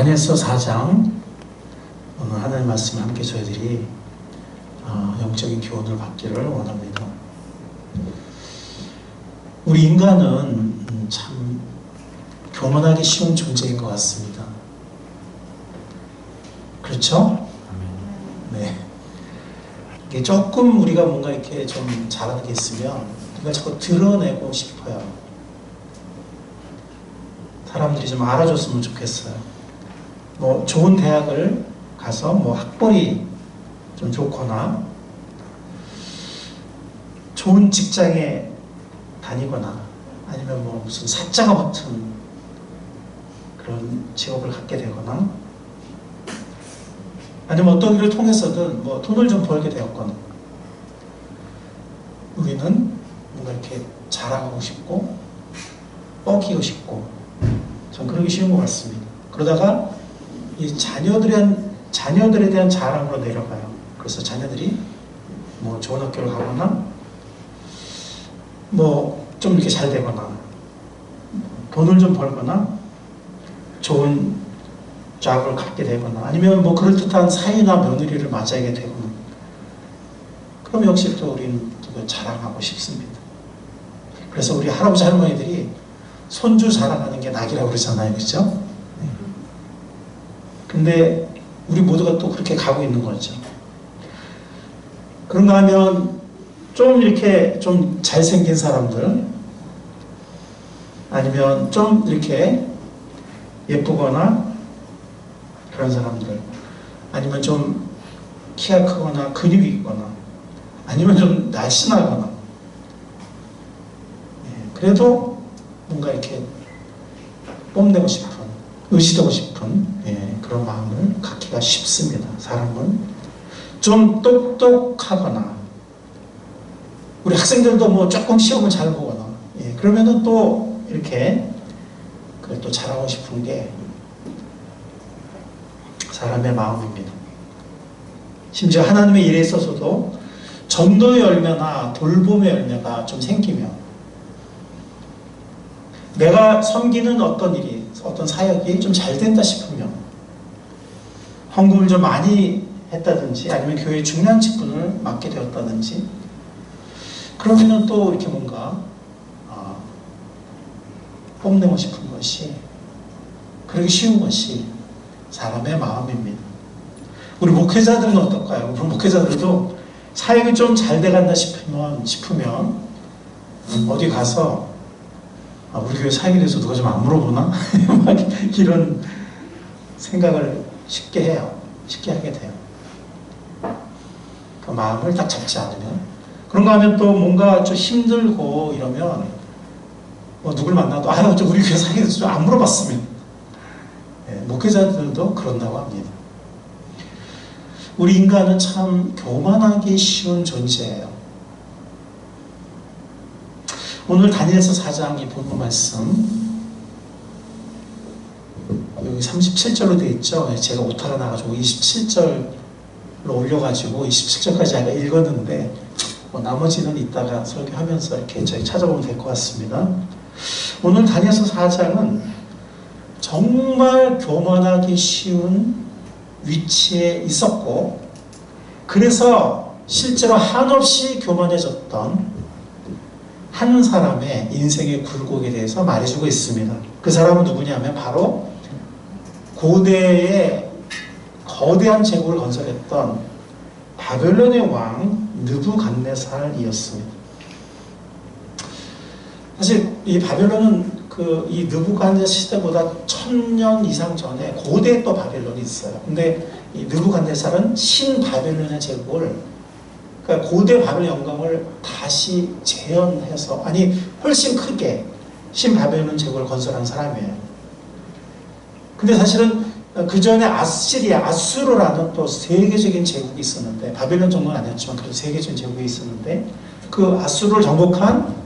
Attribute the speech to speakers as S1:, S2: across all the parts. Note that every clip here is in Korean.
S1: 다니엘서 4장 오늘 하나님의 말씀을 함께 저희들이 영적인 교훈을 받기를 원합니다. 우리 인간은 참 교만하기 쉬운 존재인 것 같습니다. 그렇죠? 네. 이게 조금 우리가 뭔가 이렇게 좀 잘하는 게 있으면 그걸 자꾸 드러내고 싶어요. 사람들이 좀 알아줬으면 좋겠어요. 뭐 좋은 대학을 가서 뭐 학벌이 좀 좋거나 좋은 직장에 다니거나 아니면 뭐 무슨 사자가 붙은 그런 직업을 갖게 되거나 아니면 어떤 일을 통해서든 뭐 돈을 좀 벌게 되었거나 우리는 뭔가 이렇게 자랑하고 싶고 뻐기고 싶고 전 그러기 쉬운 것 같습니다. 그러다가 이 자녀들에 대한 자랑으로 내려가요. 그래서 자녀들이 뭐 좋은 학교를 가거나 뭐 좀 이렇게 잘 되거나 돈을 좀 벌거나 좋은 잡을 갖게 되거나 아니면 뭐 그럴듯한 사위나 며느리를 맞이하게 되거나 그럼 역시 또 우리는 또 자랑하고 싶습니다. 그래서 우리 할아버지 할머니들이 손주 자랑하는 게 낙이라고 그러잖아요. 그렇죠? 근데 우리 모두가 또 그렇게 가고 있는 거죠. 그런가 하면 좀 이렇게 좀 잘생긴 사람들 아니면 좀 이렇게 예쁘거나 그런 사람들 아니면 좀 키가 크거나 근육이 있거나 아니면 좀 날씬하거나 그래도 뭔가 이렇게 뽐내고 싶은 의시되고 싶은 그런 마음을 갖기가 쉽습니다. 사람은 좀 똑똑하거나 우리 학생들도 뭐 조금 시험을 잘 보거나 그러면은 또 이렇게 그걸 또 잘하고 싶은 게 사람의 마음입니다. 심지어 하나님의 일에 있어서도 전도의 열매나 돌봄의 열매가 좀 생기면 내가 섬기는 어떤 일이 어떤 사역이 좀 잘 된다 싶으면 헌금을 좀 많이 했다든지 아니면 교회 중요한 직분을 맡게 되었다든지 그러면은 또 이렇게 뭔가 뽐내고 싶은 것이 그러기 쉬운 것이 사람의 마음입니다. 우리 목회자들은 어떨까요? 우리 목회자들도 사역이 좀 잘 돼간다 싶으면 어디 가서 우리 교회 사역에 대해서 누가 좀 안 물어보나? 이런 생각을 쉽게 해요. 쉽게 하게 돼요. 그 마음을 딱 잡지 않으면 그런가 하면 또 뭔가 좀 힘들고 이러면 뭐 누굴 만나도 저 우리 교회 사역에 대해서 좀 안 물어봤으면 목회자들도 그런다고 합니다. 우리 인간은 참 교만하기 쉬운 존재예요. 오늘 다니엘서 4장 이 본문 말씀 여기 37절로 되어 있죠. 제가 오타가 나가지고 27절로 올려가지고 27절까지 제가 읽었는데 뭐 나머지는 이따가 설교하면서 이렇게 저희 찾아보면 될 것 같습니다. 오늘 다니엘서 4장은 정말 교만하기 쉬운 위치에 있었고 그래서 실제로 한없이 교만해졌던 한 사람의 인생의 굴곡에 대해서 말해주고 있습니다. 그 사람은 누구냐면 바로 고대의 거대한 제국을 건설했던 바벨론의 왕 느부갓네살이었습니다. 사실 이 바벨론은 이 느부갓네살 시대보다 1000년 이상 전에 고대 또 바벨론이 있어요. 근데 이 느부갓네살은 신바벨론의 제국을 그러니까 고대 바벨론 영광을 다시 재현해서 훨씬 크게 신바벨론 제국을 건설한 사람이에요. 근데 사실은 그 전에 아수르라는 또 세계적인 제국이 있었는데 바벨론 정도는 아니었지만 그래도 세계적인 제국이 있었는데 그 아수르를 정복한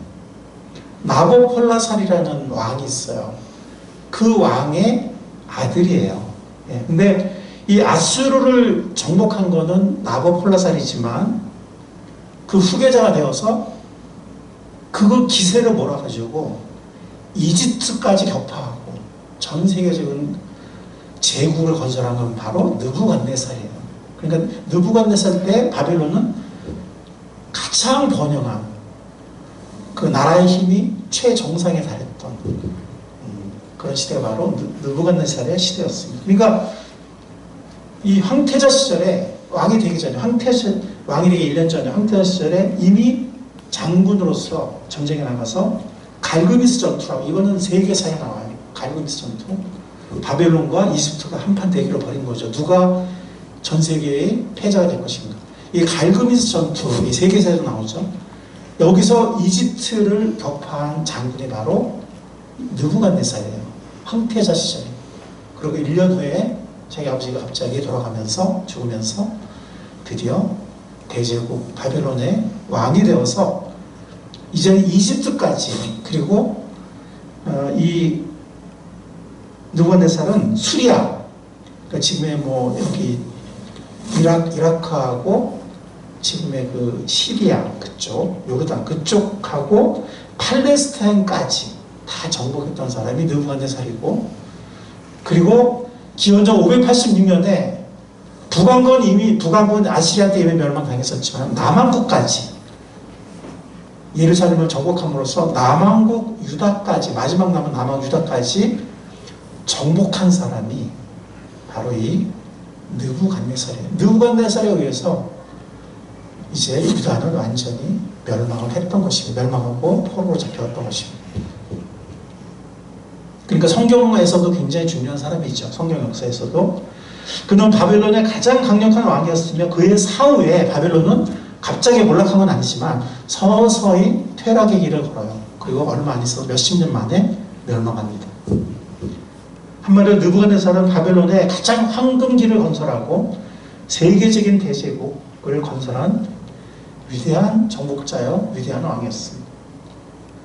S1: 나보폴라살이라는 왕이 있어요. 그 왕의 아들이에요. 근데 이 아수르를 정복한 거는 나보폴라살이지만 그 후계자가 되어서 그거 기세를 몰아가지고 이집트까지 격파하고 전 세계적인 제국을 건설한 건 바로 느부갓네살이에요. 그러니까 느부갓네살 때 바벨론은 가장 번영한 그 나라의 힘이 최정상에 달했던 그런 시대가 바로 느부갓네살의 시대였습니다. 그러니까 이 황태자 시절에 왕이 되기 전에 왕이 되기 1년 전에 황태자 시절에 이미 장군으로서 전쟁에 나가서 갈그미스 전투라고, 이거는 세계사에 나와요. 갈그미스 전투. 바벨론과 이집트가 한판 대결을 벌인 거죠. 누가 전 세계의 패자가 될 것인가. 이 갈그미스 전투, 이 세계사에도 나오죠. 여기서 이집트를 격파한 장군이 바로 느부갓네살이에요. 황태자 시절에. 그리고 1년 후에 자기 아버지가 갑자기 돌아가면서 죽으면서 드디어 대제국 바벨론의 왕이 되어서 이제 이집트까지, 그리고 이 느부갓네살은 수리아, 그러니까 지금의 뭐 여기 이라크하고 지금의 그 시리아 그쪽, 요르단 그쪽하고 팔레스타인까지 다 정복했던 사람이 느부갓네살이고, 그리고 기원전 586년에 북왕건 아시리아한테 이미 멸망당했었지만 남왕국까지 예루살렘을 정복함으로써 남왕국 유다까지, 마지막 남은 남왕 유다까지 정복한 사람이 바로 이 느부갓네살이에요. 느부갓네살에 의해서 이제 유다는 완전히 멸망을 했던 것입니다. 멸망하고 포로로 잡혀갔던 것입니다. 그러니까 성경에서도 굉장히 중요한 사람이죠. 성경 역사에서도. 그는 바벨론의 가장 강력한 왕이었으며 그의 사후에 바벨론은 갑자기 몰락한 건 아니지만 서서히 퇴락의 길을 걸어요. 그리고 얼마 안 있어서 몇십 년 만에 멸망합니다. 한마디로 느부갓네살은 바벨론의 가장 황금기를 건설하고 세계적인 대제국을 건설한 위대한 정복자요, 위대한 왕이었습니다.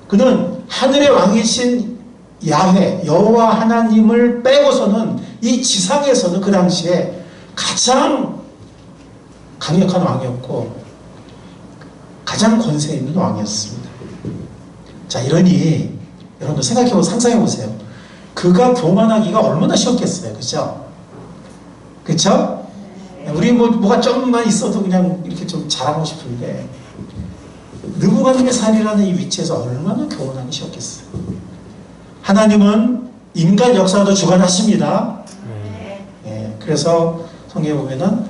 S1: 그는 하늘의 왕이신 야훼, 여호와 하나님을 빼고서는 이 지상에서는 그 당시에 가장 강력한 왕이었고 가장 권세 있는 왕이었습니다. 자, 이러니 여러분들 생각해보고 상상해보세요. 그가 교만하기가 얼마나 쉬웠겠어요. 그죠? 그쵸? 우리 뭐가 좀만 있어도 그냥 이렇게 좀 자랑하고 싶은데 느부갓네살이라는 이 위치에서 얼마나 교만하기 쉬웠겠어요. 하나님은 인간 역사도 주관하십니다. 그래서 성경에 보면은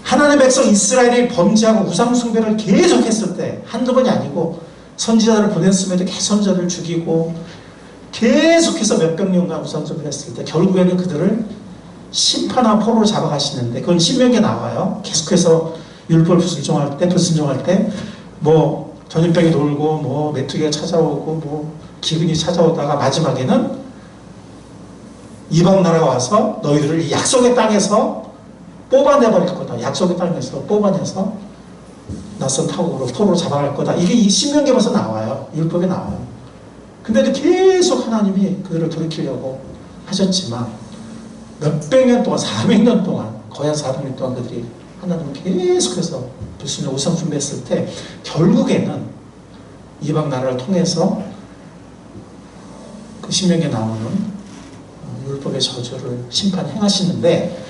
S1: 하나님의 백성 이스라엘이 범죄하고 우상숭배를 계속했을 때 한두 번이 아니고 선지자들을 보냈음에도 계속 선지자들을 죽이고 계속해서 몇백 년간 우상숭배를 했을 때 결국에는 그들을 심판하고 포로로 잡아가시는데, 그건 신명기에 나와요. 계속해서 율법을 불순종할 때 뭐 전염병이 돌고 뭐 메뚜기가 찾아오고 뭐 기근이 찾아오다가 마지막에는 이방 나라가 와서 너희들을 이 약속의 땅에서 뽑아내버릴 거다. 약속의 땅에서 뽑아내서 낯선 타국으로 포로로 잡아갈 거다. 이게 이 신명기에서 나와요. 율법에 나와요. 근데도 계속 하나님이 그들을 돌이키려고 하셨지만 몇백 년 동안, 400년 동안, 거의 한 400년 동안 그들이 하나님을 계속해서 불순종 우상숭배했을 때 결국에는 이방 나라를 통해서 그 신명기에 나오는 율법의 저주를 심판 행하시는데,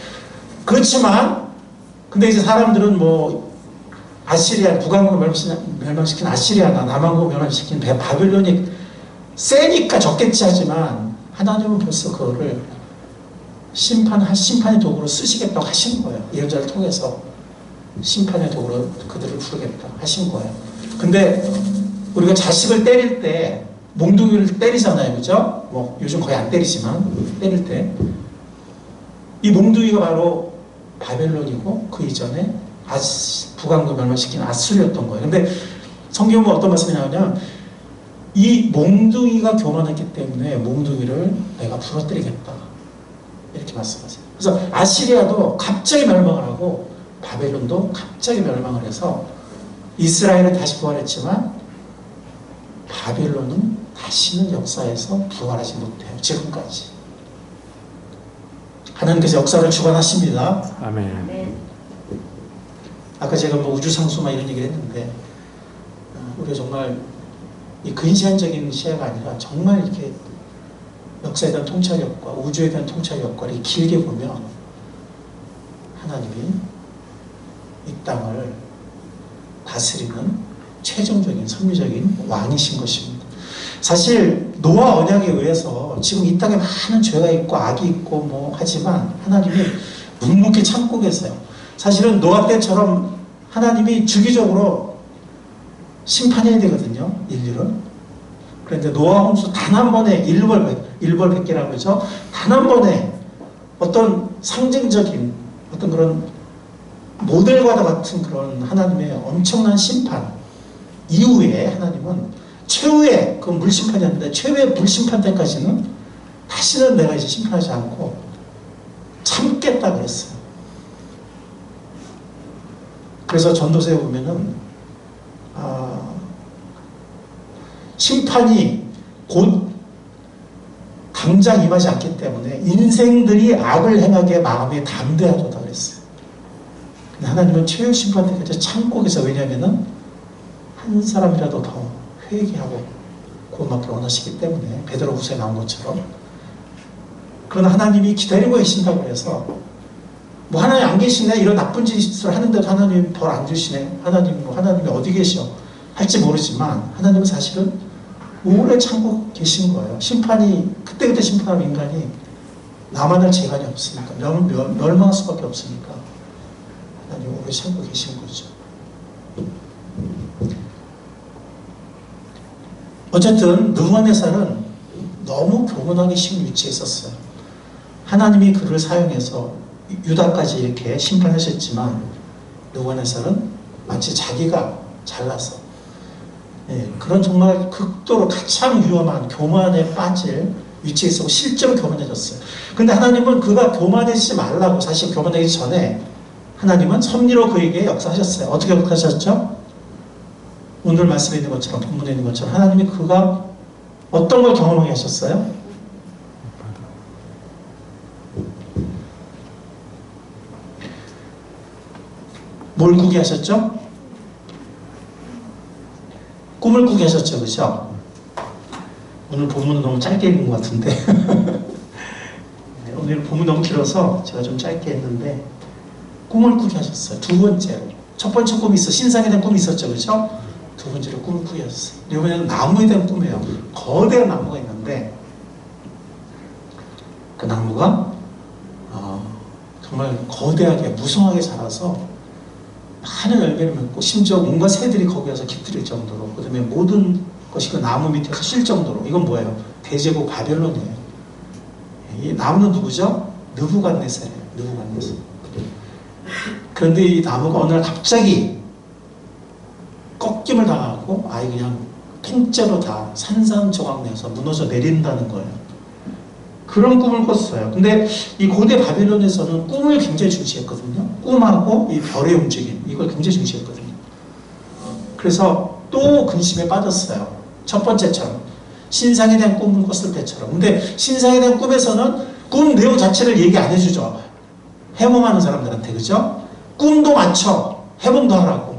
S1: 그렇지만 근데 이제 사람들은 뭐 아시리아, 북왕국을 멸망시킨 아시리아나 남왕국을 멸망시킨 바벨론이 세니까 적겠지 하지만 하나님은 벌써 그거를 심판의 도구로 쓰시겠다고 하신 거예요. 예언자를 통해서 심판의 도구로 그들을 부르겠다 하신 거예요. 근데 우리가 자식을 때릴 때 몽둥이를 때리잖아요. 그죠? 뭐 요즘 거의 안 때리지만 때릴 때 이 몽둥이가 바로 바벨론이고 그 이전에 북왕국을 멸망시킨 아수르였던 거예요. 근데 성경은 어떤 말씀이 나오냐면 이 몽둥이가 교만했기 때문에 몽둥이를 내가 부러뜨리겠다 이렇게 말씀하세요. 그래서 아시리아도 갑자기 멸망을 하고 바벨론도 갑자기 멸망을 해서 이스라엘은 다시 부활했지만 바벨론은 다시는 역사에서 부활하지 못해요. 지금까지. 하나님께서 역사를 주관하십니다.
S2: 아멘.
S1: 아까 제가 뭐 우주상수마 이런 얘기를 했는데 우리가 정말 이 근시안적인 시야가 아니라 정말 이렇게 역사에 대한 통찰력과 우주에 대한 통찰력과를 길게 보면 하나님이 이 땅을 다스리는 최종적인 선미적인 왕이신 것입니다. 사실 노아 언약에 의해서 지금 이 땅에 많은 죄가 있고 악이 있고 뭐 하지만 하나님이 묵묵히 참고 계세요. 사실은 노아 때처럼 하나님이 주기적으로 심판해야 되거든요, 인류를. 그런데 노아 홍수 단 한 번에 일벌백계라고 그러죠. 단 한 번에 어떤 상징적인 어떤 그런 모델과도 같은 그런 하나님의 엄청난 심판 이후에 하나님은 최후의 그 물심판이었는데 최후의 물심판 때까지는 다시는 내가 이제 심판하지 않고 참겠다 그랬어요. 그래서 전도서에 보면은 심판이 곧 당장 임하지 않기 때문에 인생들이 악을 행하게 마음이 담대하도다 그랬어요. 근데 하나님은 최후 심판 때까지 참고 계세요. 왜냐하면은 한 사람이라도 더 회개하고 구원받기를 원하시기 때문에 베드로후서에 나온 것처럼. 그러나 하나님이 기다리고 계신다고 해서 뭐 하나님 안 계시네 이런 나쁜 짓을 하는데도 하나님 벌 안 주시네 하나님이 어디 계셔 할지 모르지만 하나님은 사실은 오래 참고 계신 거예요. 심판이 그때그때 심판하는 인간이 나만할 재간이 없으니까 멸망할 수밖에 없으니까 하나님 오래 참고 계신 거죠. 어쨌든 느부갓네살은 너무 교만하기 쉬운 위치에 있었어요. 하나님이 그를 사용해서 유다까지 이렇게 심판하셨지만 느부갓네살은 마치 자기가 잘나서 그런 정말 극도로 가장 위험한 교만에 빠질 위치에 있었고 실제로 교만해졌어요. 근데 하나님은 그가 교만해지지 말라고 사실 교만하기 전에 하나님은 섭리로 그에게 역사하셨어요. 어떻게 역사하셨죠? 오늘 말씀에 있는 것처럼 본문에 있는 것처럼 하나님이 그가 어떤 걸 경험하게 하셨어요? 뭘 꾸게 하셨죠? 꿈을 꾸게 하셨죠, 그죠? 오늘 본문은 너무 짧게 읽은 것 같은데 오늘 본문 너무 길어서 제가 좀 짧게 했는데 꿈을 꾸게 하셨어요. 두 번째로 첫 번째 꿈이 신상에 대한 꿈이 있었죠, 그죠? 두 번째로 꿈을 꾸게 하셨어요. 이번에는 나무에 대한 꿈이에요. 거대한 나무가 있는데 그 나무가 정말 거대하게 무성하게 자라서 많은 열매를 맺고 심지어 온갖 새들이 거기 와서 깃들일 정도로 그 다음에 모든 것이 그 나무 밑에서 쉴 정도로 이건 뭐예요? 대제국 바벨론이에요. 이 나무는 누구죠? 느부갓네살이에요. 느부갓네살. 그런데 이 나무가 어느 날 갑자기 꺾임을 당하고 아예 그냥 통째로 다 산산조각내서 무너져 내린다는 거예요. 그런 꿈을 꿨어요. 근데 이 고대 바빌론에서는 꿈을 굉장히 중시했거든요. 꿈하고 이 별의 움직임 이걸 굉장히 중시했거든요. 그래서 또 근심에 빠졌어요. 첫 번째처럼 신상에 대한 꿈을 꿨을 때처럼. 근데 신상에 대한 꿈에서는 꿈 내용 자체를 얘기 안 해주죠. 해몽하는 사람들한테, 그죠? 꿈도 맞춰 해몽도 하라고.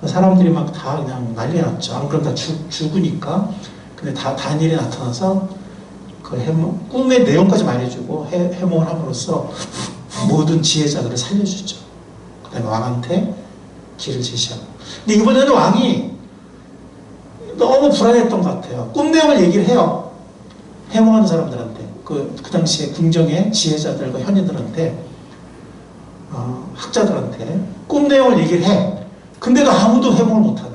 S1: 사람들이 막 다 그냥 난리 났죠. 안 그러면 다 죽으니까. 근데 다 다니엘이 나타나서 그 해몽, 꿈의 내용까지 말해주고 해몽을 함으로써 모든 지혜자들을 살려주죠. 그 다음에 왕한테 길을 제시하고. 근데 이번에는 왕이 너무 불안했던 것 같아요. 꿈 내용을 얘기를 해요. 해몽하는 사람들한테. 그 당시에 궁정의 지혜자들과 현인들한테, 학자들한테 꿈 내용을 얘기를 해. 근데도 아무도 해몽을 못하는.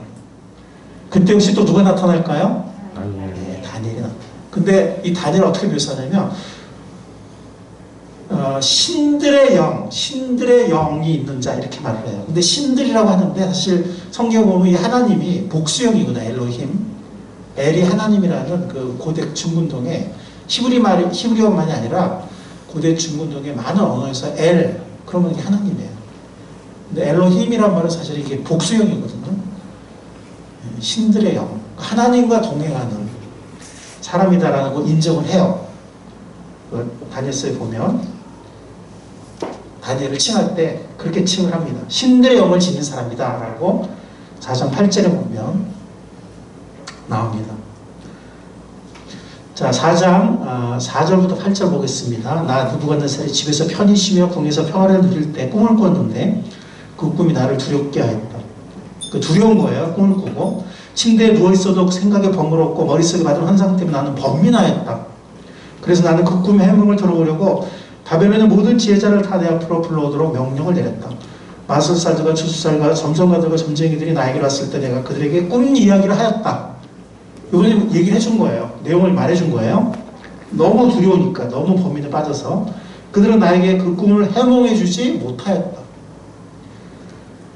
S1: 그때 혹시 또 누가 나타날까요? 네, 다니엘이 나타나요. 근데 이 다니엘을 어떻게 묘사하냐면 신들의 영이 있는 자 이렇게 말을 해요. 근데 신들이라고 하는데 사실 성경 보면 이 하나님이 복수형이구나. 엘로힘. 엘이 하나님이라는 그 고대 중근동에 히브리어만이 아니라 고대 중근동의 많은 언어에서 엘 그러면 이게 하나님이에요. 근데 엘로힘이란 말은 사실 이게 복수형이거든요. 신들의 영, 하나님과 동행하는 사람이다라고 인정을 해요. 다니엘서에 보면 다니엘을 칭할 때 그렇게 칭을 합니다. 신들의 영을 지닌 사람이다 라고 4장 8절에 보면 나옵니다. 자, 4장 4절부터 8절 보겠습니다. 나 느부갓네살이 집에서 편히 쉬며 궁에서 평화를 누릴 때 꿈을 꿨는데 그 꿈이 나를 두렵게 하였다. 두려운 거예요. 꿈을 꾸고. 침대에 누워있어도 생각이 번거롭고 머릿속에 받은 환상 때문에 나는 번민하였다. 그래서 나는 그 꿈의 해몽을 들어보려고 바벨론의 모든 지혜자를 다 내 앞으로 불러오도록 명령을 내렸다. 마술사들과 주술사들과 점성가들과 점쟁이들이 나에게 왔을 때 내가 그들에게 꿈 이야기를 하였다. 이번에 얘기를 해준 거예요. 내용을 말해준 거예요. 너무 두려우니까, 너무 범인에 빠져서 그들은 나에게 그 꿈을 해몽해주지 못하였다.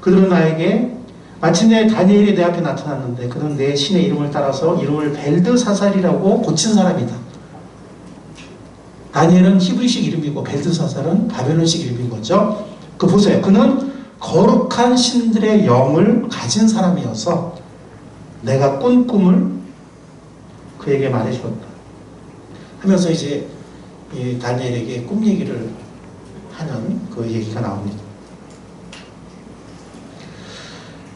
S1: 그들은 나에게 마침내 다니엘이 내 앞에 나타났는데 그는 내 신의 이름을 따라서 이름을 벨드사살이라고 고친 사람이다. 다니엘은 히브리식 이름이고 벨드사살은 바벨론식 이름인 거죠. 그 보세요. 그는 거룩한 신들의 영을 가진 사람이어서 내가 꾼 꿈을 그에게 말해주었다. 하면서 이제 이 다니엘에게 꿈 얘기를 하는 그 얘기가 나옵니다.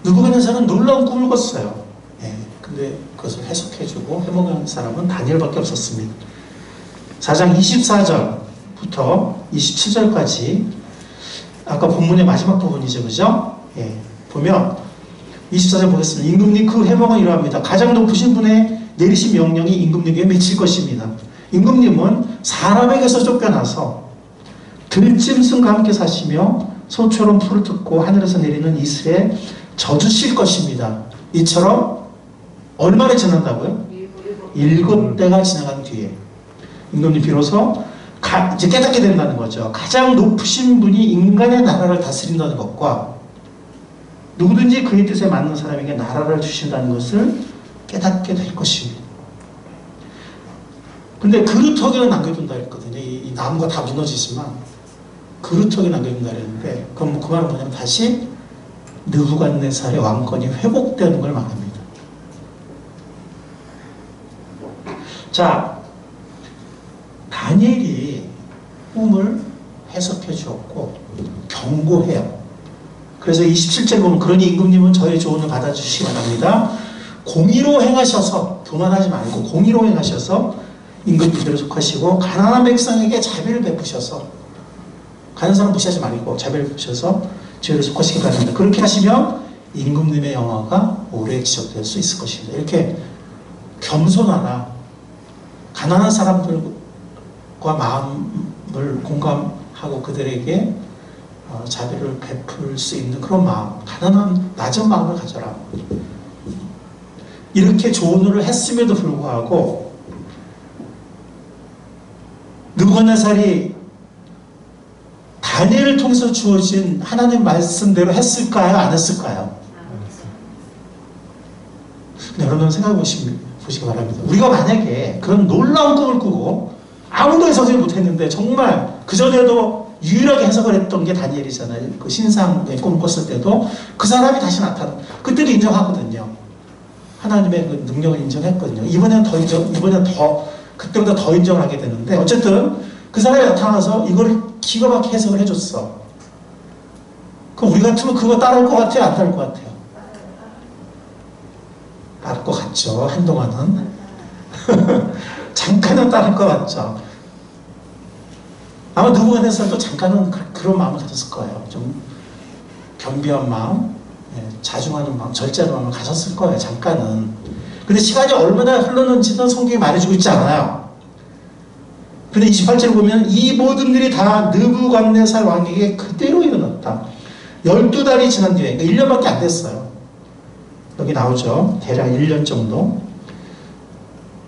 S1: 느부갓네살은 놀라운 꿈을 꿨어요. 근데 그것을 해석해주고 해몽한 사람은 다니엘밖에 없었습니다. 4장 24절부터 27절까지 아까 본문의 마지막 부분이죠. 그죠? 보면 24절 보겠습니다. 임금님 그 해몽은 이러합니다. 가장 높으신 분의 내리신 명령이 임금님에게 맺힐 것입니다. 임금님은 사람에게서 쫓겨나서 들짐승과 함께 사시며 소처럼 풀을 뜯고 하늘에서 내리는 이슬에 젖으실 것입니다. 이처럼 얼마나 지난다고요? 7대가 지나간 뒤에 임금님 비로소 이제 깨닫게 된다는 거죠. 가장 높으신 분이 인간의 나라를 다스린다는 것과 누구든지 그의 뜻에 맞는 사람에게 나라를 주신다는 것을 깨닫게 될 것입니다. 근데 그루터기는 남겨둔다 했거든요. 이 나무가 다 무너지지만 그루터기 남겨둔다 했는데 그럼 그 말은 뭐냐면 다시 느부갓네살의 왕권이 회복되는 걸 말합니다. 자, 다니엘이 꿈을 해석해 주었고 경고해요. 그래서 27절 보면 그러니 임금님은 저의 조언을 받아주시기 바랍니다. 공의로 행하셔서 교만하지 말고 공의로 행하셔서 임금님대로 속하시고 가난한 백성에게 자비를 베푸셔서 가난한 사람 무시하지 말고 자비를 베푸셔서 죄를 속하시기 바랍니다. 그렇게 하시면 임금님의 영화가 오래 지속될 수 있을 것입니다. 이렇게 겸손하나 가난한 사람들과 마음을 공감하고 그들에게 자비를 베풀 수 있는 그런 마음, 가난한 낮은 마음을 가져라. 이렇게 조언을 했음에도 불구하고 느부갓네살이 다니엘을 통해서 주어진 하나님 말씀대로 했을까요? 안 했을까요? 여러분 생각해 보시기 바랍니다. 우리가 만약에 그런 놀라운 꿈을 꾸고 아무도 해석을 못했는데 정말 그전에도 유일하게 해석을 했던 게 다니엘이잖아요. 그 신상의 꿈을 꿨을 때도 그 사람이 다시 나타나. 그때도 인정하거든요. 하나님의 그 능력을 인정했거든요. 이번에는 그때보다 더 인정을 하게 되는데 어쨌든 그 사람이 나타나서 이걸 기가 막히게 해석을 해줬어. 그럼 우리 같으면 그거 따라할 것 같아요? 안 따라할 것 같아요? 따를 것 같죠. 한동안은. 잠깐은 따를 것 같죠. 아마 느부갓네살도 잠깐은 그런 마음을 가졌을 거예요. 좀 겸비한 마음, 자중하는 마음, 절제하는 마음을 가졌을 거예요. 잠깐은. 근데 시간이 얼마나 흘렀는지는 성경이 말해주고 있지 않아요. 근데 28절을 보면 이 모든 일이 다 느부갓네살 왕에게 그대로 일어났다. 12달이 지난 뒤에, 그러니까 1년밖에 안 됐어요. 여기 나오죠. 대략 1년 정도.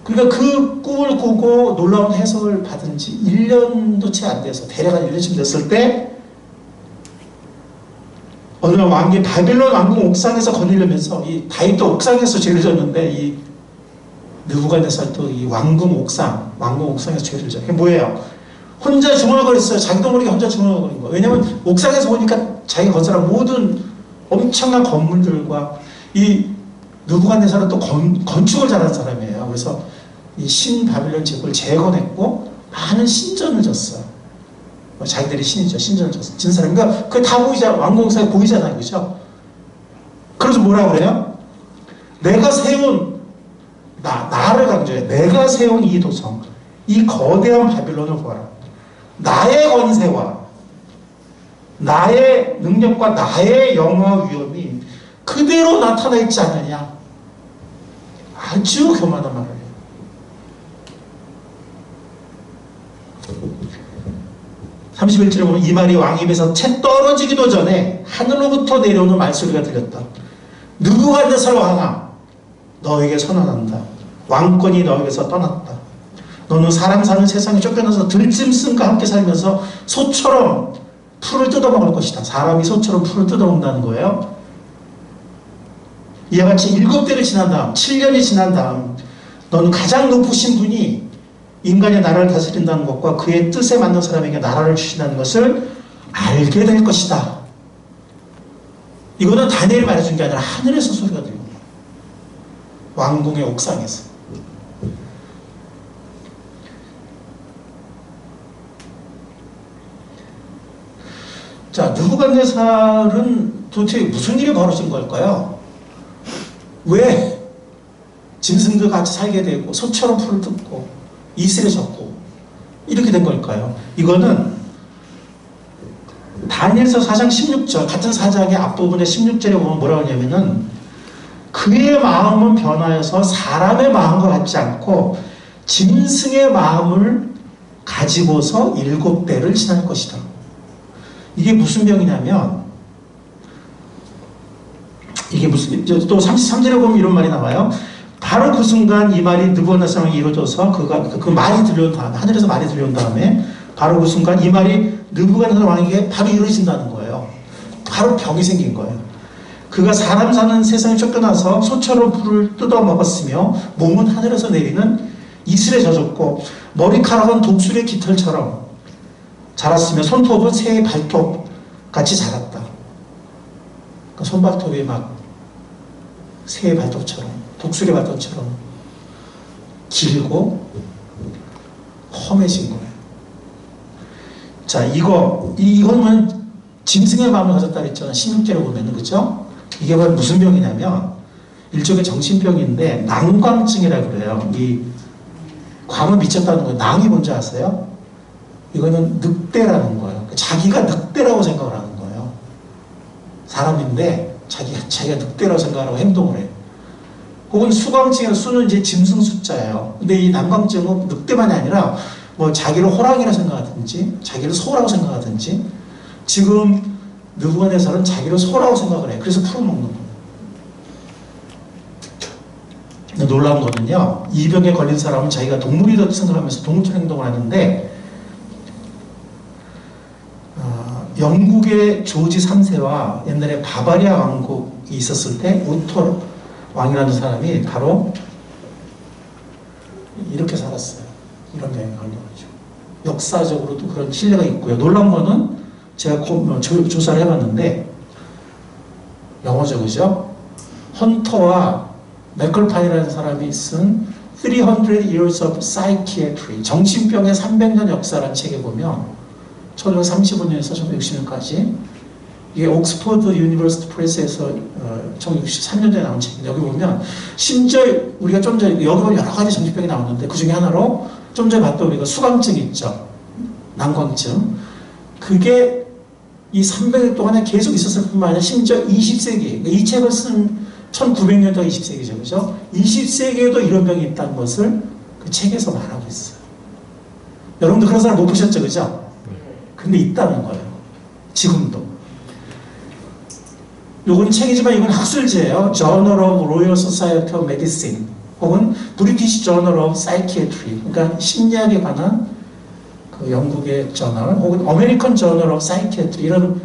S1: 그러니까 그 꿈을 꾸고 놀라운 해석을 받은 지 1년도 채 안 돼서 대략 한 1년쯤 됐을 때 어느 날 왕이 바빌론 왕궁 옥상에서 거닐려면서 이 다윗도 옥상에서 죄를 졌는데 이 느부갓네살도 이 왕궁 옥상에서 죄를 져요. 그게 뭐예요? 혼자 중얼거렸어요. 자기도 모르게 혼자 중얼거린 거예요. 왜냐면 옥상에서 보니까 자기가 건설한 모든 엄청난 건물들과 이 느부갓네살은 또 건축을 잘하는 사람이에요. 그래서 이 신바빌론 제국을 재건했고 많은 신전을 졌어요. 자기들이 신이죠. 신전을 진 사람. 그러니까 그게 다 왕궁옥상에 보이잖아요. 그죠? 그래서 뭐라고 그래요? 내가 세운 나를 강조해. 내가 세운 이 도성, 이 거대한 바빌론을 보아라. 나의 권세와 나의 능력과 나의 영화 위엄이 그대로 나타나 있지 않느냐. 아주 교만한 말을 해요. (31절에) 보면 이 말이 왕 입에서 채 떨어지기도 전에 하늘로부터 내려오는 말소리가 들렸다. 느부갓네살 왕아, 너에게 선언한다. 왕권이 너에게서 떠났다. 너는 사람 사는 세상에 쫓겨나서 들짐승과 함께 살면서 소처럼 풀을 뜯어먹을 것이다. 사람이 소처럼 풀을 뜯어먹는다는 거예요. 이와 같이 7대를 지난 다음, 7년이 지난 다음 너는 가장 높으신 분이 인간의 나라를 다스린다는 것과 그의 뜻에 맞는 사람에게 나라를 주신다는 것을 알게 될 것이다. 이거는 다니엘이 말해준 게 아니라 하늘에서 소리가 들려요. 왕궁의 옥상에서. 자, 느부갓네살은 도대체 무슨 일이 벌어진 걸까요? 왜 짐승들 같이 살게 되고 소처럼 풀을 뜯고 이슬해졌고 이렇게 된 걸까요? 이거는 다니엘서 4장 16절 같은 4장의 앞부분의 16절에 보면 뭐라고 하냐면은 그의 마음은 변하여서 사람의 마음과 같지 않고 짐승의 마음을 가지고서 7대를 지날 것이다. 이게 무슨 병이냐면 이게 무슨 또 33절에 보면 이런 말이 나와요. 바로 그 순간 이 말이 느부갓네살 왕이 이루어져서 그 말이 들려온 다음에 하늘에서 말이 들려온 다음에 바로 그 순간 이 말이 느부갓네살 왕에게 바로 이루어진다는 거예요. 바로 병이 생긴 거예요. 그가 사람 사는 세상에 쫓겨나서 소처럼 풀을 뜯어 먹었으며 몸은 하늘에서 내리는 이슬에 젖었고 머리카락은 독수리의 깃털처럼 자랐으며 손톱은 새의 발톱 같이 자랐다. 그 손발톱이 막 새의 발톱처럼 독수리 발톱처럼 길고 험해진 거예요. 자, 이거는 짐승의 마음을 가졌다 그랬잖아요. 16절에 보면은, 그죠? 이게 바로 무슨 병이냐면, 일종의 정신병인데, 낭광증이라고 그래요. 이, 광을 미쳤다는 거예요. 낭이 뭔지 아세요? 이거는 늑대라는 거예요. 자기가 늑대라고 생각을 하는 거예요. 사람인데, 자기가 늑대라고 생각하고 행동을 해요. 혹은 수광증이라는 수는 이제 짐승 숫자예요. 근데 이 낭광증은 늑대만이 아니라, 뭐 자기를 호랑이라 생각하든지 자기를 소라고 생각하든지 지금 느부갓네살은 자기를 소라고 생각을 해요. 그래서 풀어먹는 거예요. 근데 놀라운 거는요, 이 병에 걸린 사람은 자기가 동물이라고 생각하면서 동물처럼 행동을 하는데 영국의 조지 3세와 옛날에 바바리아 왕국이 있었을 때 오토 왕이라는 사람이 바로 이렇게 살았어요. 이런 병에 걸려가지고. 역사적으로도 그런 신뢰가 있고요. 놀라운 거는 제가 조사를 해봤는데 영어죠, 그죠? 헌터와 맥컬판이라는 사람이 쓴 300 Years of Psychiatry, 정신병의 300년 역사라는 책에 보면 1935년에서 1960년까지 이게 옥스퍼드 유니버시티 프레스에서 1963년도에 나온 책인데 여기 보면 심지어 우리가 좀 전에 여기 보면 여러 가지 정신병이 나오는데 그 중에 하나로 좀 전에 봤던 우리가 수광증 있죠. 난광증. 그게 이 300년 동안에 계속 있었을 뿐만 아니라 심지어 20세기, 이 책을 쓴 1900년대가 20세기죠. 그죠? 20세기에도 이런 병이 있다는 것을 그 책에서 말하고 있어요. 여러분들 그런 사람 못 보셨죠? 그죠? 근데 있다는 거예요. 지금도. 요건 책이지만 이건 학술지예요. Journal of Royal Society of Medicine 혹은 British Journal of Psychiatry. 그러니까 심리학에 관한 그 영국의 저널 혹은 American Journal of Psychiatry 이런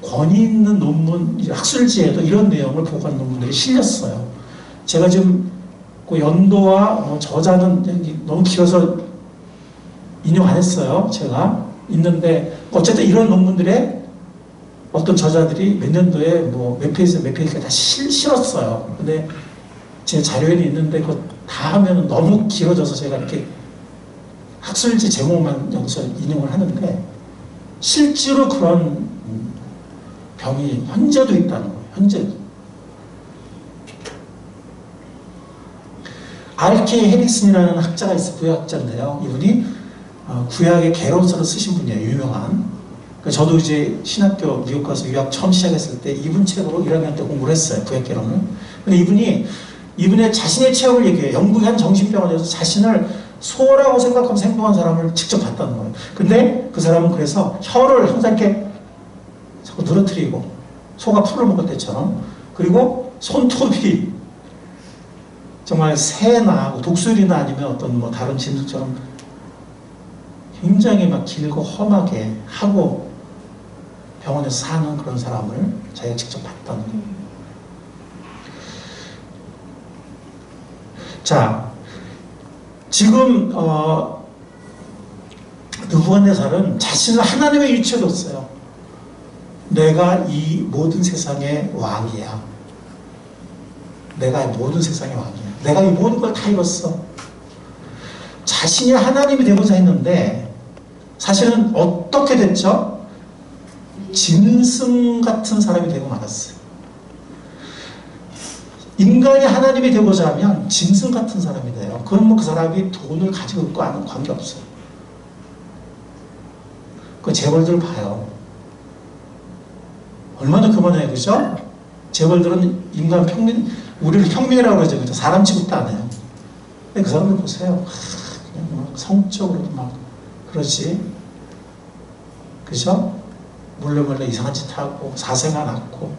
S1: 권위 있는 논문, 학술지에도 이런 내용을 보고한 논문들이 실렸어요. 제가 지금 그 연도와 뭐 저자는 너무 길어서 인용 안 했어요. 제가 있는데 어쨌든 이런 논문들에 어떤 저자들이 몇 년도에 뭐 몇 페이지 몇 페이지가 다 실었어요. 근데 제 자료에는 있는데 그거 다 하면 너무 길어져서 제가 이렇게 학술지 제목만 여기서 인용을 하는데 실제로 그런 병이 현재도 있다는 거예요. 현재도. R.K. 해릭슨이라는 학자가 있어요. 구약학자인데요. 이분이 구약의 개론서를 쓰신 분이에요. 유명한. 저도 이제 신학교 미국 가서 유학 처음 시작했을 때 이분 책으로 1학년 때 공부를 했어요. 구약 개론을. 근데 이분의 자신의 체험을 얘기해요. 영국의 한 정신병원에서 자신을 소라고 생각하면서 행동한 사람을 직접 봤다는 거예요. 근데 그 사람은 그래서 혀를 항상 이렇게 자꾸 늘어뜨리고 소가 풀을 먹을 때처럼, 그리고 손톱이 정말 새나 독수리나 아니면 어떤 뭐 다른 짐승처럼 굉장히 막 길고 험하게 하고 병원에서 사는 그런 사람을 자기가 직접 봤다는 거예요. 자, 지금 느부갓네살은 자신을 하나님의 위치에 뒀어요. 내가 이 모든 세상의 왕이야. 내가 이 모든 세상의 왕이야. 내가 이 모든 걸 다 이뤘어. 자신이 하나님이 되고자 했는데 사실은 어떻게 됐죠? 짐승 같은 사람이 되고 말았어요. 인간이 하나님이 되고자 하면 짐승 같은 사람이 돼요. 그건 뭐 그 사람이 돈을 가지고 있고 아는 관계없어요. 그 재벌들 봐요. 얼마나 그만해요, 그죠? 재벌들은 인간 평민, 우리를 평민이라고 그러죠, 그죠? 사람 취급도 안 해요. 근데 그 사람들 보세요. 그냥 막 성적으로도 막 그러지, 그죠? 몰래 이상한 짓 하고 사생활 낳고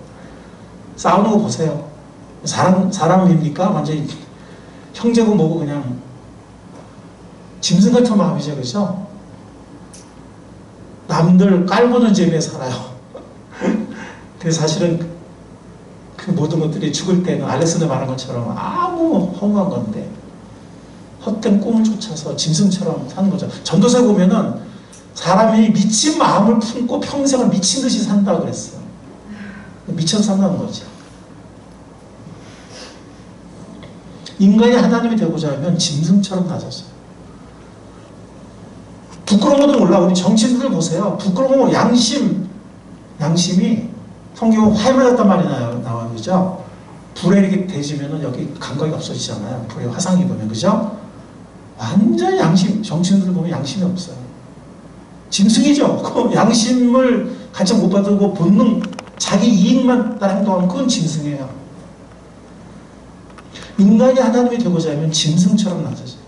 S1: 싸우는 거 보세요. 사람입니까? 완전히 형제고 뭐고 그냥 짐승 같은 마음이죠, 그죠? 남들 깔보는 재미에 살아요. 그래서 사실은 그 모든 것들이 죽을 때는 알렉산더 말한 것처럼 아무 허무한 건데 헛된 꿈을 쫓아서 짐승처럼 사는 거죠. 전도서에 보면은 사람이 미친 마음을 품고 평생을 미친 듯이 산다고 그랬어요. 미쳐서 산다는 거죠. 인간이 하나님이 되고자 하면 짐승처럼 낮아져요. 부끄러운 것도 몰라. 우리 정치인들 보세요. 부끄러운 거, 양심이 성경 화해 맞았단 말이 나와요. 그죠? 불에 이렇게 대지면은 여기 감각이 없어지잖아요. 불에 화상 입으면. 그죠? 완전 정치인들 보면 양심이 없어요. 짐승이죠. 그 양심을 같이 못 받고 본능, 자기 이익만 따라 행동하면 그건 짐승이에요. 인간이 하나님이 되고자 하면 짐승처럼 낮아져요.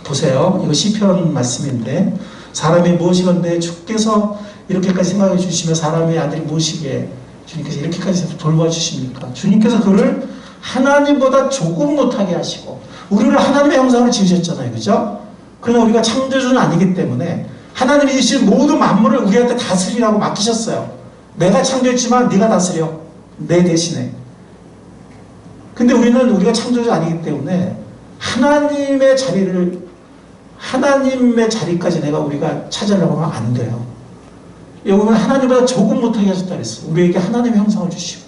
S1: 보세요. 이거 시편 말씀인데, 사람이 무엇이건데 주께서 이렇게까지 생각해 주시며 사람의 아들이 무엇이기에 주님께서 이렇게까지 돌봐 주십니까? 주님께서 그를 하나님보다 조금 못하게 하시고, 우리를 하나님의 형상으로 지으셨잖아요. 그죠? 그러나 우리가 창조주는 아니기 때문에 하나님이 지으신 모든 만물을 우리한테 다스리라고 맡기셨어요. 내가 창조했지만 네가 다스려. 내 대신에. 근데 우리가 창조주 아니기 때문에 하나님의 자리까지 우리가 찾으려고 하면 안 돼요. 여기 보면 하나님보다 조금 못하게 하셨다 그랬어요. 우리에게 하나님의 형상을 주시고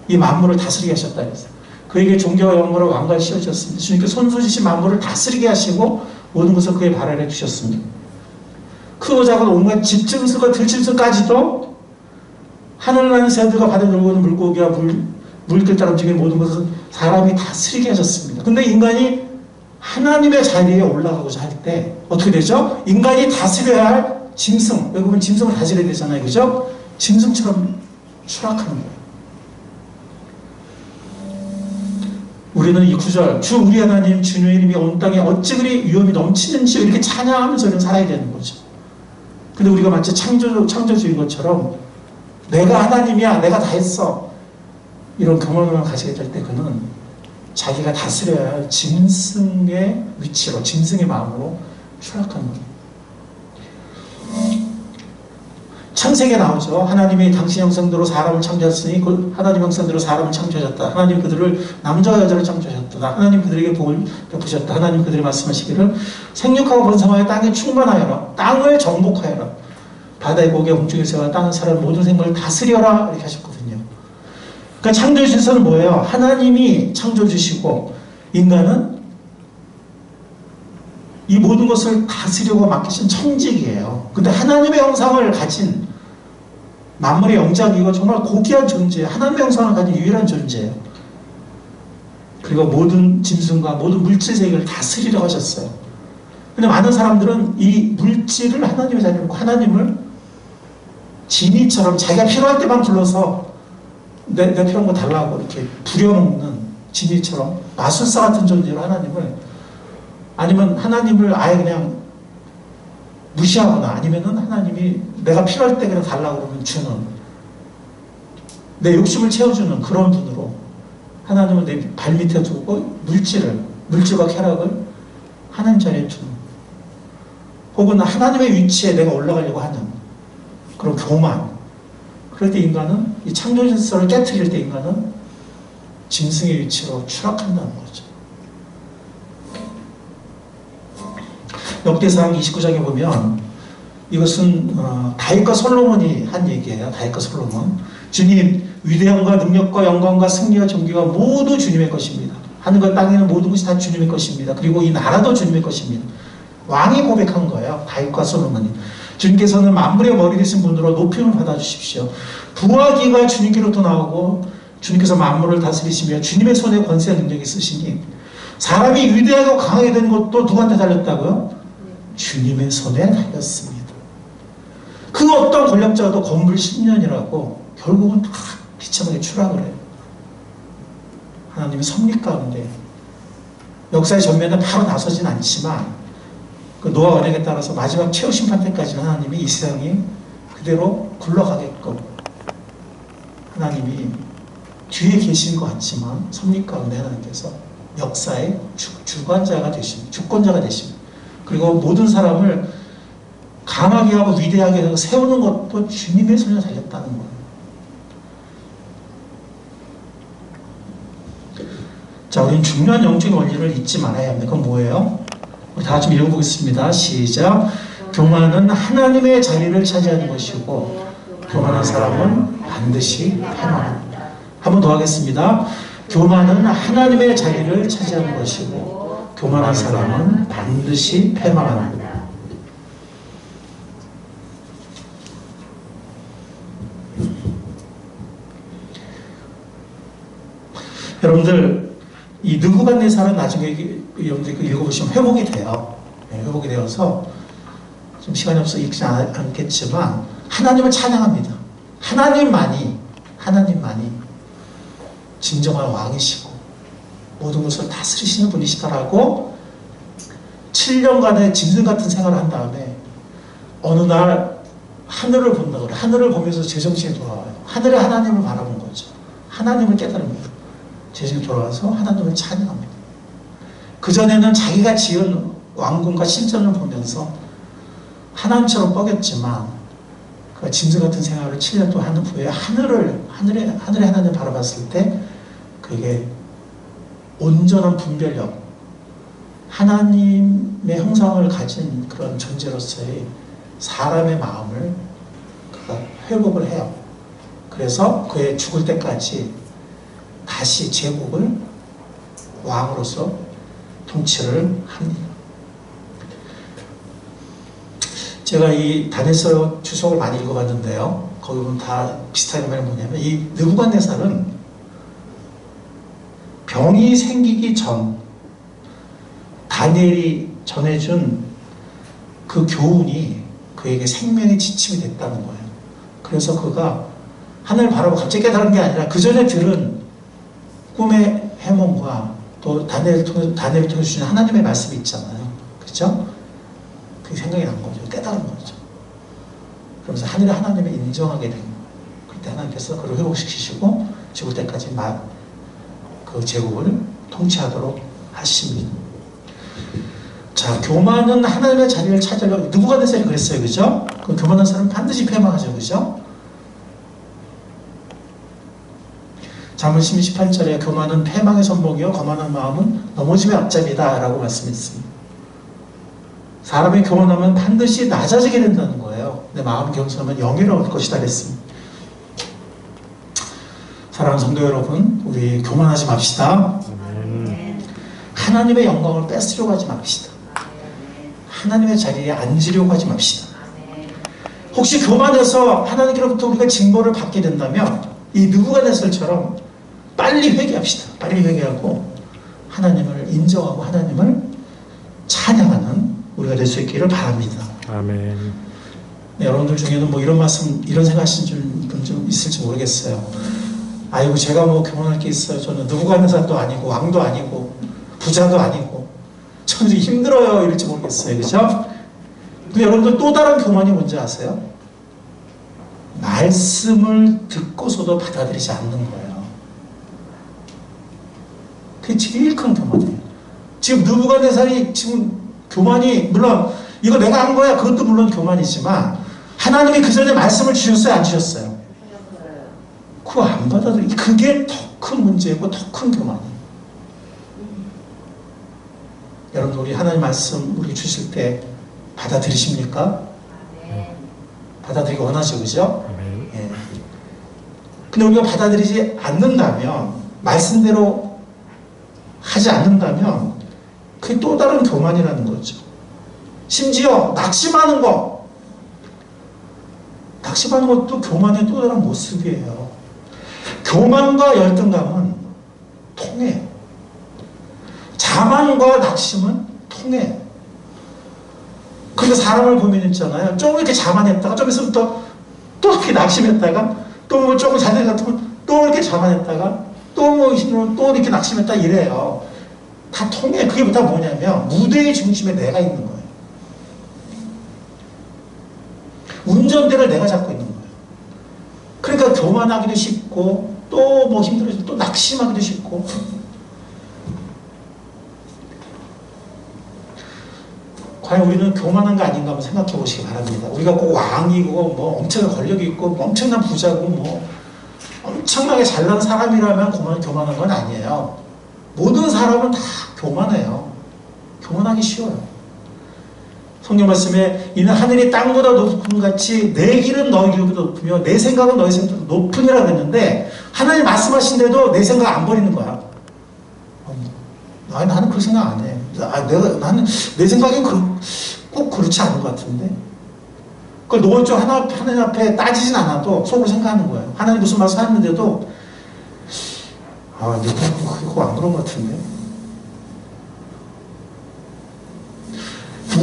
S1: 이 만물을 다스리게 하셨다 그랬어요. 그에게 존귀와 영광과 왕관이 씌워졌습니다. 주님께 손수지신 만물을 다스리게 하시고 모든 것을 그의 발 아래 두셨습니다. 크고 작은 온갖 집짐승과 들짐승까지도 하늘나는 새들과 바다에 놀고 있는 물고기와 물길 따라 움직이는 모든 것을 사람이 다스리게 하셨습니다. 근데 인간이 하나님의 자리에 올라가고자 할 때 어떻게 되죠? 인간이 다스려야 할 짐승, 여기 보면 짐승을 다스려야 되잖아요. 그죠? 짐승처럼 추락하는 거예요. 우리는 이 구절, 주 우리 하나님 주님의 이름이 온 땅에 어찌 그리 위엄이 넘치는지 이렇게 찬양하면서 우리는 살아야 되는 거죠. 근데 우리가 마치 창조주인 것처럼 내가 하나님이야, 내가 다 했어, 이런 경험을 가지게 될 때 그는 자기가 다스려야 할 짐승의 위치로, 짐승의 마음으로 추락하는 거예요. 창세기에 나오죠. 하나님이 당신 형상대로 사람을 창조하셨으니 하나님 형상대로 사람을 창조하셨다. 하나님 그들을 남자와 여자를 창조하셨다. 하나님 그들에게 복을 베푸셨다. 하나님 그들이 말씀하시기를 생육하고 번성하여 땅에 충만하여라. 땅을 정복하여라. 바다의 고기와 공중의 새와 땅을 살아는 모든 생물을 다스려라. 이렇게 하셨거든요. 그러니까 창조의 질서는 뭐예요? 하나님이 창조주시고 인간은 이 모든 것을 다스리고 맡기신 천직이에요. 근데 하나님의 형상을 가진 만물의 영장이고 정말 고귀한 존재예요. 하나님의 형상을 가진 유일한 존재예요. 그리고 모든 짐승과 모든 물질 세계를 다스리려고 하셨어요. 근데 많은 사람들은 이 물질을 하나님의 자리에 놓고 하나님을 지니처럼 자기가 필요할 때만 불러서 내 필요한 거 달라고 이렇게 부려먹는 지니처럼 마술사 같은 존재로 하나님을, 아니면 하나님을 아예 그냥 무시하거나, 아니면은 하나님이 내가 필요할 때 그냥 달라고 그러면 주는, 내 욕심을 채워주는 그런 분으로 하나님을 내 발밑에 두고 물질과 쾌락을 하나님 자리에 두는, 혹은 하나님의 위치에 내가 올라가려고 하는 그런 교만. 그럴 때 인간은, 이 창조 질서를 깨트릴 때 인간은 짐승의 위치로 추락한다는 거죠. 역대상 29장에 보면 이것은 다윗과 솔로몬이 한 얘기예요. 다윗과 솔로몬. 주님, 위대함과 능력과 영광과 승리와 존귀가 모두 주님의 것입니다. 하늘과 땅에는 모든 것이 다 주님의 것입니다. 그리고 이 나라도 주님의 것입니다. 왕이 고백한 거예요. 다윗과 솔로몬이. 주님께서는 만물의 머리 되신 분으로 높임을 받아주십시오. 부와 기가 주님께로부터 나오고 주님께서 만물을 다스리시며 주님의 손에 권세 능력이 있으시니, 사람이 위대하고 강하게 된 것도 누구한테 달렸다고요? 주님의 손에 달렸습니다. 그 어떤 권력자도 건물 10년이라고 결국은 다 비참하게 추락을 해요. 하나님의 섭리 가운데 역사의 전면에 바로 나서진 않지만 그 노아 언약에 따라서 마지막 최후 심판 때까지는 하나님이 이 세상이 그대로 굴러가게끔 하나님이 뒤에 계신 것 같지만 섭리 가운데 하나님께서 역사의 주관자가 되십니다. 주권자가 되십니다. 그리고 모든 사람을 강하게 하고 위대하게 하고 세우는 것도 주님의 손에 달렸다는 거예요. 자, 우리는 중요한 영적인 원리를 잊지 말아야 합니다. 그건 뭐예요? 우리 다 같이 읽어보겠습니다. 시작. 교만은 하나님의 자리를 차지하는 것이고 교만한 사람은 반드시 패망한다. 한 번 더 하겠습니다. 교만은 하나님의 자리를 차지하는 것이고 교만한 사람은 반드시 패망한다. 여러분들, 이 느부갓네살은 나중에 여러분들 읽어보시면 회복이 돼요. 네, 회복이 되어서 좀 시간이 없어서 읽지 않겠지만 하나님을 찬양합니다. 하나님만이 진정한 왕이시고 모든 것을 다스리시는 분이시다라고 7년간의 짐승 같은 생활을 한 다음에 어느 날 하늘을 본다고 그래요. 하늘을 보면서 제정신이 돌아와요. 하늘에 하나님을 바라본 거죠. 하나님을 깨달습니다. 제정신이 돌아와서 하나님을 찬양합니다. 그전에는 자기가 지은 왕궁과 신전을 보면서 하나님처럼 뻐겼지만 그 짐승 같은 생활을 7년 동안 한 후에 하늘에 하나님을 바라봤을 때 그게 온전한 분별력, 하나님의 형상을 가진 그런 존재로서의 사람의 마음을 그가 회복을 해요. 그래서 그의 죽을 때까지 다시 제국을 왕으로서 통치를 합니다. 제가 이 다니엘서 주석을 많이 읽어봤는데요. 거기 보면 다 비슷한 말이 뭐냐면 이 느부갓네살은 병이 생기기 전 다니엘이 전해준 그 교훈이 그에게 생명의 지침이 됐다는 거예요. 그래서 그가 하늘을 바라보고 갑자기 깨달은 게 아니라 그 전에 들은 꿈의 해몽과 또 다니엘을 통해 주신 하나님의 말씀이 있잖아요. 그렇죠? 그게 생각이 난 거죠. 깨달은 거죠. 그러면서 하늘에 하나님을 인정하게 된 거예요. 그때 하나님께서 그를 회복시키시고 죽을 때까지 그 제국을 통치하도록 하십니다. 자, 교만은 하나님의 자리를 찾으려고 느부갓네살이 그랬어요. 그죠? 그 교만한 사람은 반드시 패망하죠. 그죠? 잠언 18절에 교만은 패망의 선봉이요 거만한 마음은 넘어짐의 앞잡이다 라고 말씀했습니다. 사람이 교만하면 반드시 낮아지게 된다는 거예요. 내 마음 겸손하면 영예로울 것이다 그랬습니다. 사랑하는 성도 여러분, 우리 교만하지 맙시다. 하나님의 영광을 뺏으려고 하지 맙시다. 하나님의 자리에 앉으려고 하지 맙시다. 혹시 교만해서 하나님께로부터 우리가 징벌을 받게 된다면 이 느부갓네살처럼 빨리 회개합시다. 빨리 회개하고 하나님을 인정하고 하나님을 찬양하는 우리가 될 수 있기를 바랍니다.
S2: 아멘.
S1: 네, 여러분들 중에는 뭐 이런 말씀, 이런 생각하시는 분 좀 있을지 모르겠어요. 아이고, 제가 뭐 교만할 게 있어요. 저는 느부갓네살도 아니고 왕도 아니고 부자도 아니고 저는 힘들어요. 이럴지 모르겠어요. 그죠? 근데 여러분들 또 다른 교만이 뭔지 아세요? 말씀을 듣고서도 받아들이지 않는 거예요. 그게 제일 큰 교만이에요. 지금 느부갓네살이 지금 교만이, 물론 이거 내가 한 거야, 그것도 물론 교만이지만 하나님이 그 전에 말씀을 주셨어요, 안 주셨어요? 그거 안 받아들이, 그게 더 큰 문제고 더 큰 교만이에요. 여러분, 우리 하나님 말씀 우리 주실 때 받아들이십니까? 받아들이기 원하죠, 그죠? 예. 근데 우리가 받아들이지 않는다면, 말씀대로 하지 않는다면 그게 또 다른 교만이라는 거죠. 심지어 낙심하는 것도 교만의 또 다른 모습이에요. 교만과 열등감은 통해요. 자만과 낙심은 통해요. 그래서 사람을 보면 있잖아요. 조금 이렇게 자만했다가 좀 있으면 또 이렇게 낙심했다가 또 뭐 조금 잘된 것 같으면 또 이렇게 자만했다가 또 이렇게 낙심했다 이래요. 다 통해. 그게 다 뭐냐면 무대의 중심에 내가 있는 거예요. 운전대를 내가 잡고 있는 거예요. 그러니까 교만하기도 쉽고 또 뭐 힘들어지고 또 낙심하기도 쉽고. 과연 우리는 교만한 거 아닌가 한번 생각해 보시기 바랍니다. 우리가 꼭 왕이고 뭐 엄청난 권력이 있고 뭐 엄청난 부자고 뭐 엄청나게 잘난 사람이라면 교만한 건 아니에요. 모든 사람은 다 교만해요. 교만하기 쉬워요. 성경 말씀에 이는 하늘이 땅보다 높은 같이 내 길은 너희 길보다 높으며 내 생각은 너희 생각보다 높으니라 그랬는데 하나님 말씀하신데도 내 생각 안 버리는 거야. 나는 그런 생각 안 해. 나는 내 생각엔 꼭 그렇지 않은 것 같은데. 그걸 노골적 하나님 앞에 따지진 않아도 속으로 생각하는 거예요. 하나님 무슨 말씀 하는데도 그거 안 그런 것 같은데.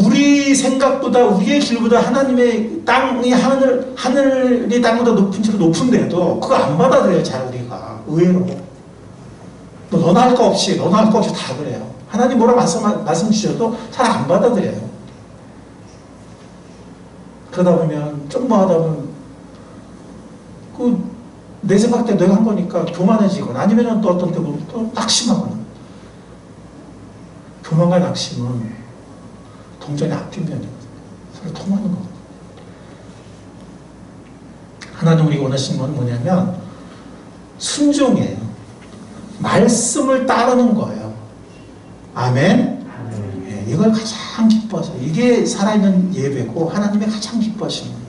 S1: 우리 생각보다 우리의 길보다 하나님의 땅이 하늘이 땅보다 높은 채로 높은데도 그거 안 받아들여요. 잘 우리가 의외로. 너나 할 거 없이 다 그래요. 하나님 뭐라 말씀 주셔도 잘 안 받아들여요. 그러다 보면 좀 뭐 하다 보면 내 생각대로 내가 한 거니까 교만해지거나 아니면 또 어떤 때 보면 또 낙심하거나. 교만과 낙심은 동전의 앞뒷면이거든요. 서로 통하는 거거든요. 하나님 우리가 원하시는 건 뭐냐면 순종이에요. 말씀을 따르는 거예요. 아멘? 예, 이걸 가장 기뻐하세요. 이게 살아있는 예배고 하나님이 가장 기뻐하시는 거예요.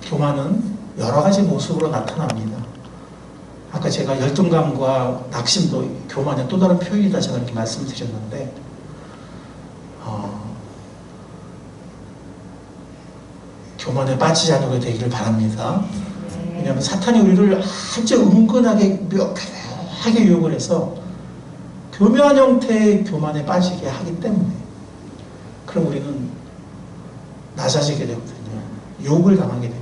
S1: 교만은 여러 가지 모습으로 나타납니다. 아까 제가 열등감과 낙심도 교만의 또 다른 표현이다 제가 이렇게 말씀드렸는데 교만에 빠지지 않으려 되기를 바랍니다. 왜냐하면 사탄이 우리를 아주 은근하게 묘하게 유혹을 해서 교묘한 형태의 교만에 빠지게 하기 때문에 그럼 우리는 낮아지게 되거든요. 유혹을 당하게 됩니다.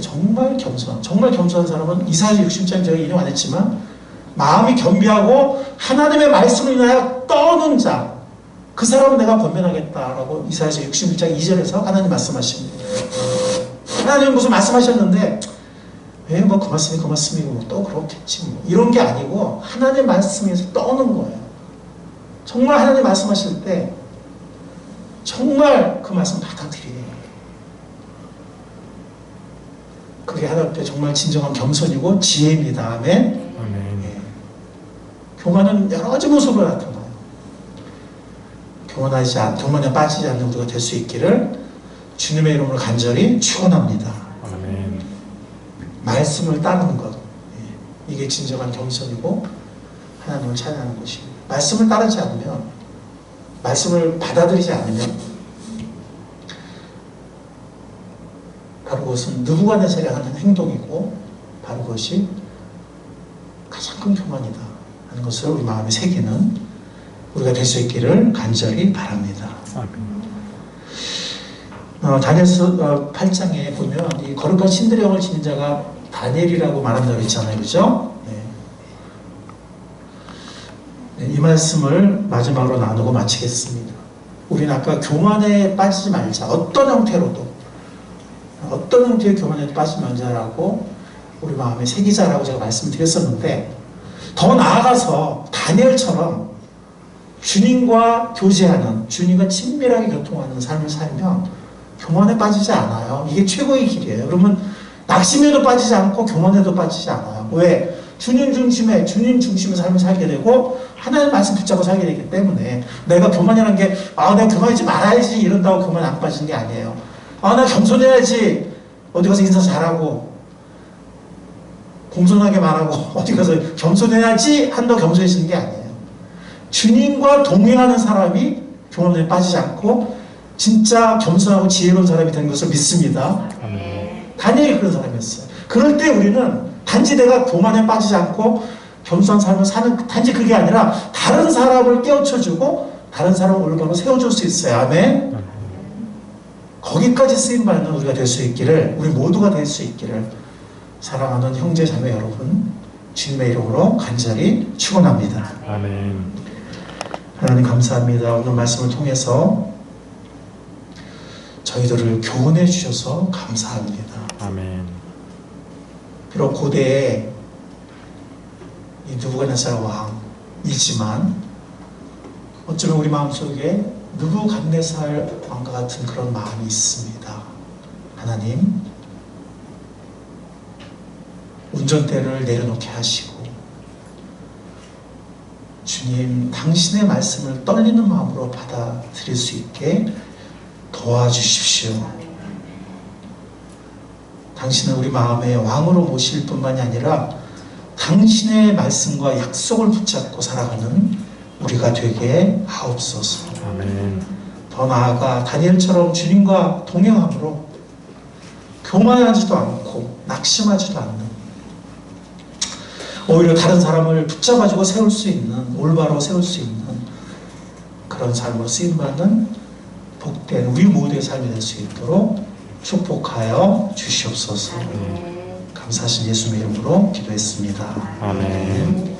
S1: 정말 겸손한 사람은 이사야 60장 제가 인용 안 했지만 마음이 겸비하고 하나님의 말씀을 인하여 떠는 자, 그 사람은 내가 권면하겠다라고 이사야 61장 2절에서 하나님 말씀하십니다. 하나님은 무슨 말씀하셨는데 뭐 그 말씀이고 또 그렇겠지 뭐 이런 게 아니고 하나님의 말씀에서 떠는 거예요. 정말 하나님 말씀하실 때 정말 그 말씀 받아들여요. 그게 하나님 앞에 정말 진정한 겸손이고 지혜입니다. 아멘.
S2: 아멘.
S1: 예. 교만은 여러 가지 모습으로 나타나요. 교만에 빠지지 않는 우리가 될 수 있기를 주님의 이름으로 간절히 축원합니다.
S2: 아멘.
S1: 말씀을 따르는 것, 예. 이게 진정한 겸손이고 하나님을 찬양하는 것입니다. 말씀을 따르지 않으면, 말씀을 받아들이지 않으면 바로 그것은 느부갓네살이 하는 행동이고 바로 그것이 가장 큰 교만이다 하는 것을 우리 마음에 새기는 우리가 될 수 있기를 간절히 바랍니다. 다니엘서 8장에 보면 이 거룩한 신들의 영을 지닌 자가 다니엘이라고 말한다고 했잖아요. 그죠? 네, 이 말씀을 마지막으로 나누고 마치겠습니다. 우리는 아까 교만에 빠지지 말자. 어떤 형태로도 어떤 형태의 교만에도 빠지지 말자라고 우리 마음에 새기자라고 제가 말씀드렸었는데, 더 나아가서 다니엘처럼 주님과 교제하는, 주님과 친밀하게 교통하는 삶을 살면 교만에 빠지지 않아요. 이게 최고의 길이에요. 그러면 낙심에도 빠지지 않고 교만에도 빠지지 않아요. 왜? 주님 중심의 삶을 살게 되고 하나님 말씀 붙잡고 살게 되기 때문에, 내가 교만이라는 게 내가 교만하지 말아야지 이런다고 교만 안 빠지는 게 아니에요. 나 겸손해야지, 어디 가서 인사 잘하고 공손하게 말하고 어디 가서 겸손해야지 한다고 겸손해지는 게 아니에요. 주님과 동행하는 사람이 교만에 빠지지 않고 진짜 겸손하고 지혜로운 사람이 되는 것을 믿습니다. 다니엘이 그런 사람이었어요. 그럴 때 우리는 단지 내가 교만에 빠지지 않고 겸손한 삶을 사는, 단지 그게 아니라 다른 사람을 깨우쳐주고 다른 사람을 올바로 세워줄 수 있어요. 아멘. 거기까지 쓰임받는 우리가 될 수 있기를, 우리 모두가 될 수 있기를 사랑하는 형제 자매 여러분, 주님의 이름으로 간절히 축원합니다.
S2: 아멘.
S1: 하나님 감사합니다. 오늘 말씀을 통해서 저희들을 교훈해 주셔서 감사합니다.
S2: 아멘.
S1: 비록 고대에 이 느부갓네살 왕이지만 어쩌면 우리 마음속에 느부갓네살 왕과 같은 그런 마음이 있습니다. 하나님, 운전대를 내려놓게 하시고 주님, 당신의 말씀을 떨리는 마음으로 받아들일 수 있게 도와주십시오. 당신은 우리 마음의 왕으로 모실 뿐만이 아니라 당신의 말씀과 약속을 붙잡고 살아가는 우리가 되게 하옵소서.
S2: 아멘.
S1: 더 나아가 다니엘처럼 주님과 동행함으로 교만하지도 않고 낙심하지도 않는, 오히려 다른 사람을 붙잡아주고 세울 수 있는, 올바로 세울 수 있는 그런 삶으로 쓰임받는 복된 우리 모두의 삶이 될 수 있도록 축복하여 주시옵소서. 감사하신 예수님의 이름으로 기도했습니다.
S2: 아멘.